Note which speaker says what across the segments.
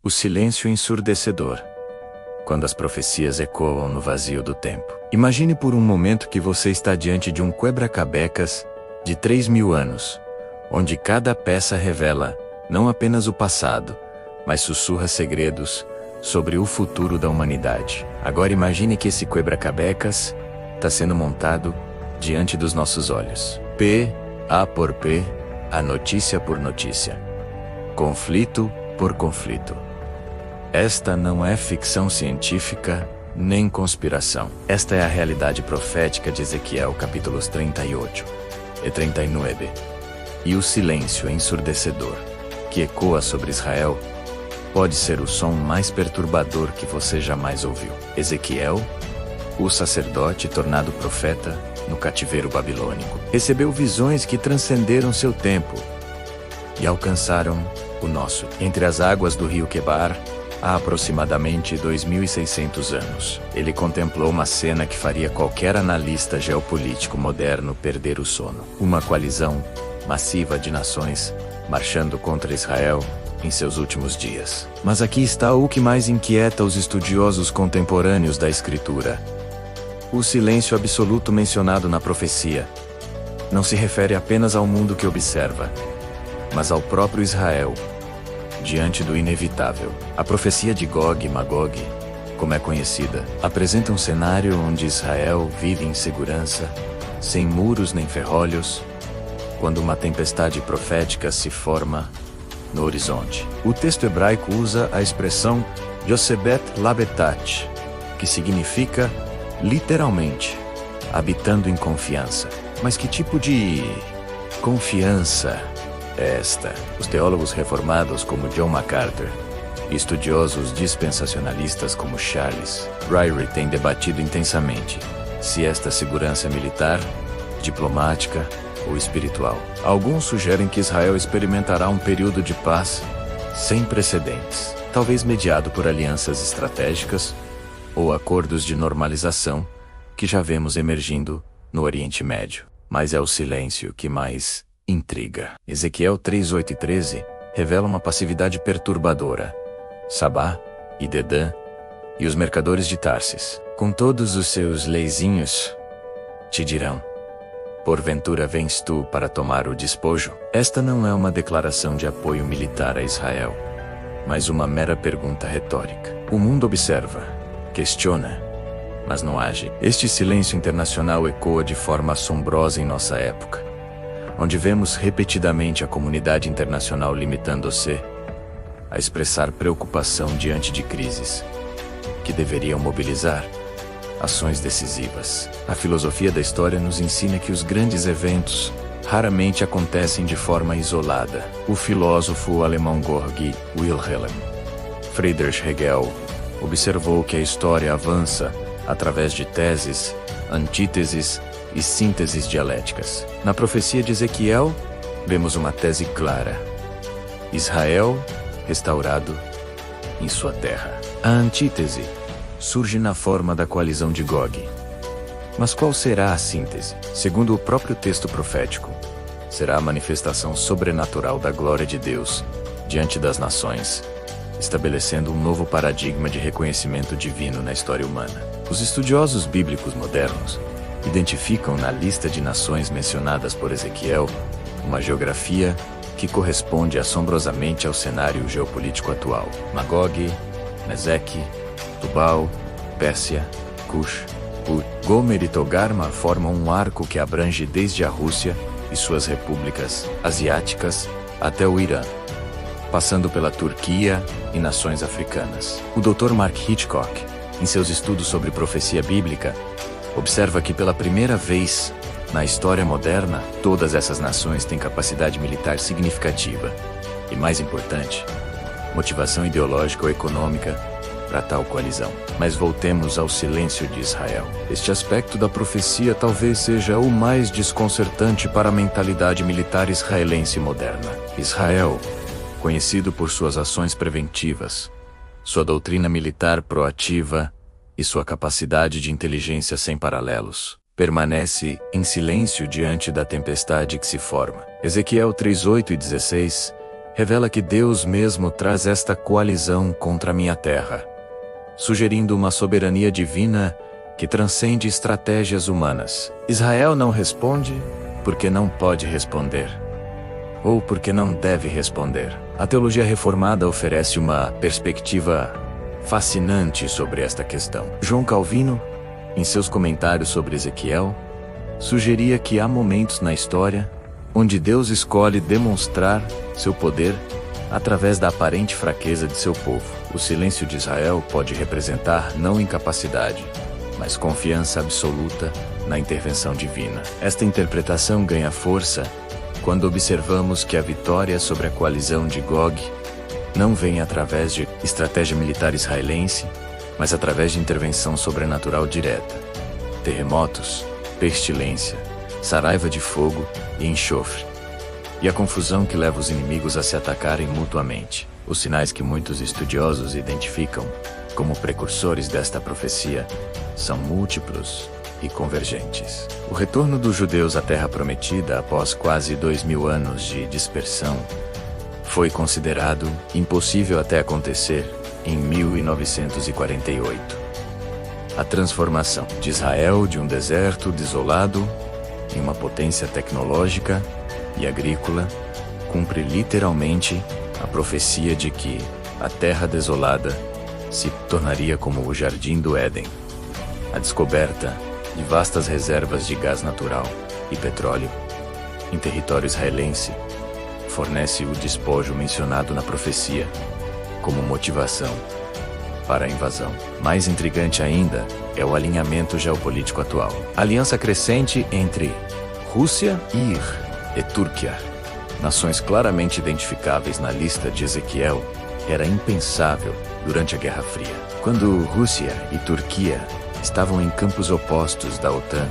Speaker 1: O silêncio ensurdecedor. Quando as profecias ecoam no vazio do tempo. Imagine por um momento que você está diante de um quebra-cabeças de 3.000 anos, onde cada peça revela não apenas o passado, mas sussurra segredos sobre o futuro da humanidade. Agora imagine que esse quebra-cabeças está sendo montado diante dos nossos olhos. A por P, a notícia por notícia. Conflito por conflito. Esta não é ficção científica, nem conspiração. Esta é a realidade profética de Ezequiel capítulos 38 e 39. E o silêncio ensurdecedor, que ecoa sobre Israel, pode ser o som mais perturbador que você jamais ouviu. Ezequiel, o sacerdote tornado profeta no cativeiro babilônico, recebeu visões que transcenderam seu tempo e alcançaram o nosso. Entre as águas do rio Quebar, há aproximadamente 2.600 anos. Ele contemplou uma cena que faria qualquer analista geopolítico moderno perder o sono. Uma coalizão massiva de nações marchando contra Israel em seus últimos dias. Mas aqui está o que mais inquieta os estudiosos contemporâneos da Escritura. O silêncio absoluto mencionado na profecia não se refere apenas ao mundo que observa, mas ao próprio Israel, diante do inevitável. A profecia de Gog e Magog, como é conhecida, apresenta um cenário onde Israel vive em segurança, sem muros nem ferrolhos, quando uma tempestade profética se forma no horizonte. O texto hebraico usa a expressão Yosebet Labetat, que significa, literalmente, habitando em confiança. Mas que tipo de confiança é esta? Os teólogos reformados como John MacArthur e estudiosos dispensacionalistas como Charles Ryrie têm debatido intensamente se esta segurança é militar, diplomática ou espiritual. Alguns sugerem que Israel experimentará um período de paz sem precedentes, talvez mediado por alianças estratégicas ou acordos de normalização que já vemos emergindo no Oriente Médio. Mas é o silêncio que mais intriga. Ezequiel 3:8 e 13 revela uma passividade perturbadora. Sabá e Dedã e os mercadores de Tarsis, com todos os seus leizinhos, te dirão: porventura vens tu para tomar o despojo? Esta não é uma declaração de apoio militar a Israel, mas uma mera pergunta retórica. O mundo observa, questiona, mas não age. Este silêncio internacional ecoa de forma assombrosa em nossa época, onde vemos repetidamente a comunidade internacional limitando-se a expressar preocupação diante de crises que deveriam mobilizar ações decisivas. A filosofia da história nos ensina que os grandes eventos raramente acontecem de forma isolada. O filósofo alemão Georg Wilhelm Friedrich Hegel observou que a história avança através de teses, antíteses e sínteses dialéticas. Na profecia de Ezequiel, vemos uma tese clara: Israel restaurado em sua terra. A antítese surge na forma da coalizão de Gog. Mas qual será a síntese? Segundo o próprio texto profético, será a manifestação sobrenatural da glória de Deus diante das nações, estabelecendo um novo paradigma de reconhecimento divino na história humana. Os estudiosos bíblicos modernos identificam na lista de nações mencionadas por Ezequiel uma geografia que corresponde assombrosamente ao cenário geopolítico atual. Magog, Meseque, Tubal, Pérsia, Cush, Put, Gomer e Togarma formam um arco que abrange desde a Rússia e suas repúblicas asiáticas até o Irã, passando pela Turquia e nações africanas. O Dr. Mark Hitchcock, em seus estudos sobre profecia bíblica, observa que pela primeira vez na história moderna, todas essas nações têm capacidade militar significativa e, mais importante, motivação ideológica ou econômica para tal coalizão. Mas voltemos ao silêncio de Israel. Este aspecto da profecia talvez seja o mais desconcertante para a mentalidade militar israelense moderna. Israel, conhecido por suas ações preventivas, sua doutrina militar proativa e sua capacidade de inteligência sem paralelos, permanece em silêncio diante da tempestade que se forma. Ezequiel 3:8 e 16 revela que Deus mesmo traz esta coalizão contra a minha terra, sugerindo uma soberania divina que transcende estratégias humanas. Israel não responde porque não pode responder, ou porque não deve responder. A teologia reformada oferece uma perspectiva fascinante sobre esta questão. João Calvino, em seus comentários sobre Ezequiel, sugeria que há momentos na história onde Deus escolhe demonstrar seu poder através da aparente fraqueza de seu povo. O silêncio de Israel pode representar não incapacidade, mas confiança absoluta na intervenção divina. Esta interpretação ganha força quando observamos que a vitória sobre a coalizão de Gog não vem através de estratégia militar israelense, mas através de intervenção sobrenatural direta. Terremotos, pestilência, saraiva de fogo e enxofre, e a confusão que leva os inimigos a se atacarem mutuamente. Os sinais que muitos estudiosos identificam como precursores desta profecia são múltiplos e convergentes. O retorno dos judeus à Terra Prometida após quase 2000 anos de dispersão foi considerado impossível até acontecer em 1948. A transformação de Israel de um deserto desolado em uma potência tecnológica e agrícola cumpre literalmente a profecia de que a terra desolada se tornaria como o jardim do Éden. A descoberta de vastas reservas de gás natural e petróleo em território israelense fornece o despojo mencionado na profecia como motivação para a invasão. Mais intrigante ainda é o alinhamento geopolítico atual. A aliança crescente entre Rússia, Ir e Turquia, nações claramente identificáveis na lista de Ezequiel, era impensável durante a Guerra Fria. Quando Rússia e Turquia estavam em campos opostos da OTAN,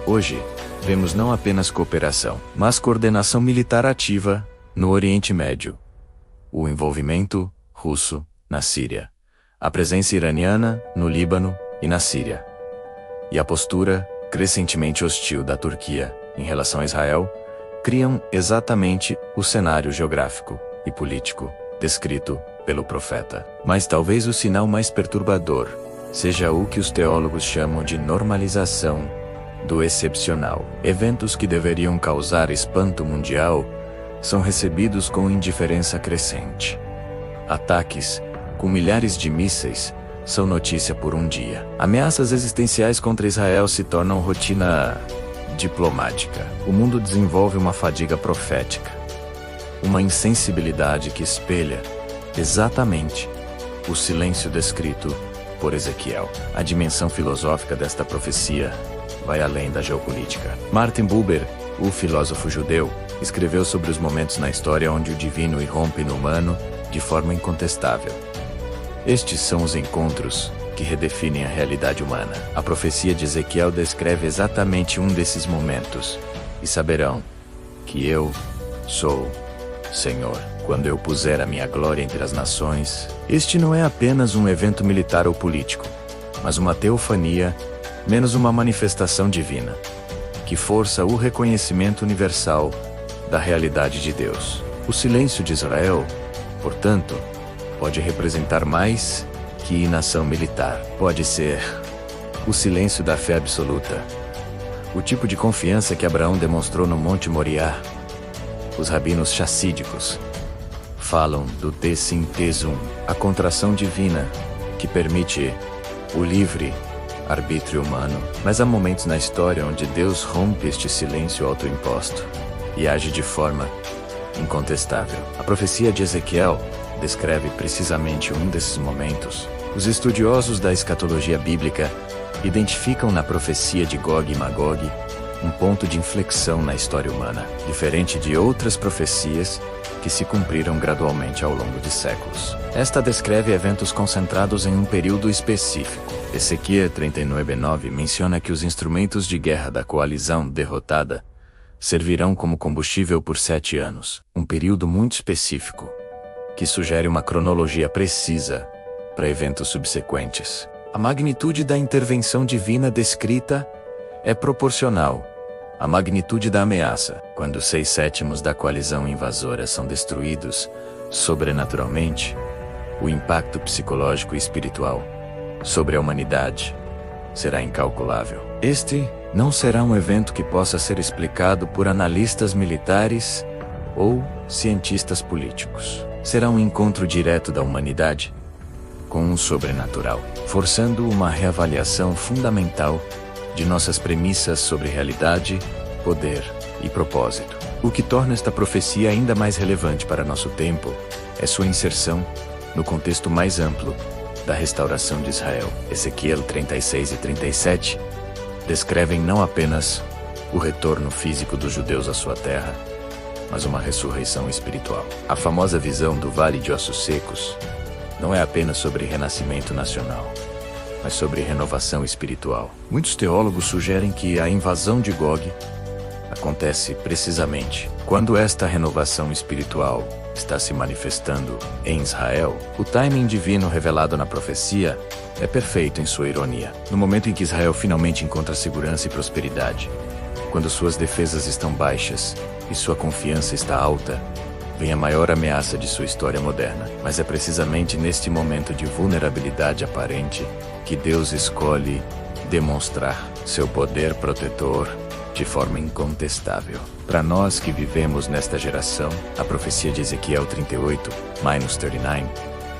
Speaker 1: hoje vemos não apenas cooperação, mas coordenação militar ativa no Oriente Médio. O envolvimento russo na Síria, a presença iraniana no Líbano e na Síria, e a postura crescentemente hostil da Turquia em relação a Israel criam exatamente o cenário geográfico e político descrito pelo profeta. Mas talvez o sinal mais perturbador seja o que os teólogos chamam de normalização do excepcional. Eventos que deveriam causar espanto mundial são recebidos com indiferença crescente. Ataques com milhares de mísseis são notícia por um dia. Ameaças existenciais contra Israel se tornam rotina diplomática. O mundo desenvolve uma fadiga profética, uma insensibilidade que espelha exatamente o silêncio descrito por Ezequiel. A dimensão filosófica desta profecia vai além da geopolítica. Martin Buber, o filósofo judeu, escreveu sobre os momentos na história onde o divino irrompe no humano de forma incontestável. Estes são os encontros que redefinem a realidade humana. A profecia de Ezequiel descreve exatamente um desses momentos, e saberão que eu sou Senhor, quando eu puser a minha glória entre as nações. Este não é apenas um evento militar ou político, mas uma teofania, menos uma manifestação divina, que força o reconhecimento universal da realidade de Deus. O silêncio de Israel, portanto, pode representar mais que inação militar. Pode ser o silêncio da fé absoluta, o tipo de confiança que Abraão demonstrou no Monte Moriá. Os rabinos chassídicos falam do Tessintesum, a contração divina que permite o livre arbítrio humano. Mas há momentos na história onde Deus rompe este silêncio autoimposto e age de forma incontestável. A profecia de Ezequiel descreve precisamente um desses momentos. Os estudiosos da escatologia bíblica identificam na profecia de Gog e Magog um ponto de inflexão na história humana, diferente de outras profecias que se cumpriram gradualmente ao longo de séculos. Esta descreve eventos concentrados em um período específico. Ezequiel 39:9 menciona que os instrumentos de guerra da coalizão derrotada servirão como combustível por 7 anos, um período muito específico, que sugere uma cronologia precisa para eventos subsequentes. A magnitude da intervenção divina descrita é proporcional A magnitude da ameaça, quando 6/7 da coalizão invasora são destruídos sobrenaturalmente, o impacto psicológico e espiritual sobre a humanidade será incalculável. Este não será um evento que possa ser explicado por analistas militares ou cientistas políticos. Será um encontro direto da humanidade com o sobrenatural, forçando uma reavaliação fundamental de nossas premissas sobre realidade, poder e propósito. O que torna esta profecia ainda mais relevante para nosso tempo é sua inserção no contexto mais amplo da restauração de Israel. Ezequiel 36 e 37 descrevem não apenas o retorno físico dos judeus à sua terra, mas uma ressurreição espiritual. A famosa visão do Vale de Ossos Secos não é apenas sobre renascimento nacional, mas sobre renovação espiritual. Muitos teólogos sugerem que a invasão de Gog acontece precisamente quando esta renovação espiritual está se manifestando em Israel. O timing divino revelado na profecia é perfeito em sua ironia. No momento em que Israel finalmente encontra segurança e prosperidade, quando suas defesas estão baixas e sua confiança está alta, vem a maior ameaça de sua história moderna. Mas é precisamente neste momento de vulnerabilidade aparente que Deus escolhe demonstrar seu poder protetor de forma incontestável. Para nós que vivemos nesta geração, a profecia de Ezequiel 38-39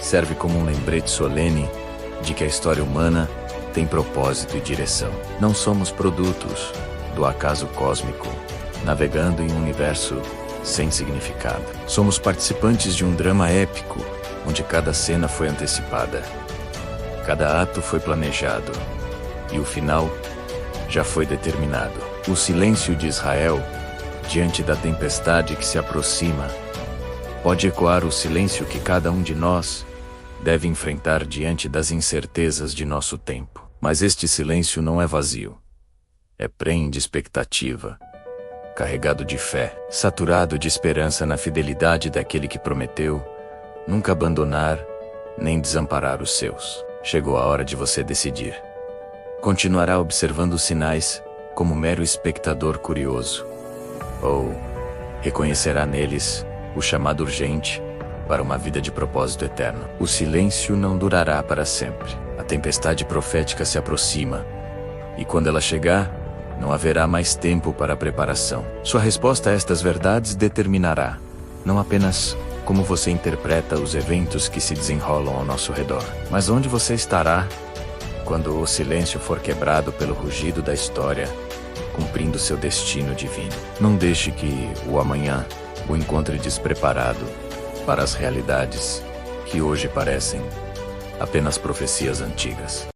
Speaker 1: serve como um lembrete solene de que a história humana tem propósito e direção. Não somos produtos do acaso cósmico, navegando em um universo sem significado. Somos participantes de um drama épico, onde cada cena foi antecipada, cada ato foi planejado e o final já foi determinado. O silêncio de Israel diante da tempestade que se aproxima pode ecoar o silêncio que cada um de nós deve enfrentar diante das incertezas de nosso tempo. Mas este silêncio não é vazio. É prenhe de expectativa, carregado de fé, saturado de esperança na fidelidade daquele que prometeu nunca abandonar nem desamparar os seus. Chegou a hora de você decidir. Continuará observando os sinais como mero espectador curioso, ou reconhecerá neles o chamado urgente para uma vida de propósito eterno. O silêncio não durará para sempre. A tempestade profética se aproxima, e quando ela chegar, não haverá mais tempo para preparação. Sua resposta a estas verdades determinará não apenas como você interpreta os eventos que se desenrolam ao nosso redor, mas onde você estará quando o silêncio for quebrado pelo rugido da história, cumprindo seu destino divino. Não deixe que o amanhã o encontre despreparado para as realidades que hoje parecem apenas profecias antigas.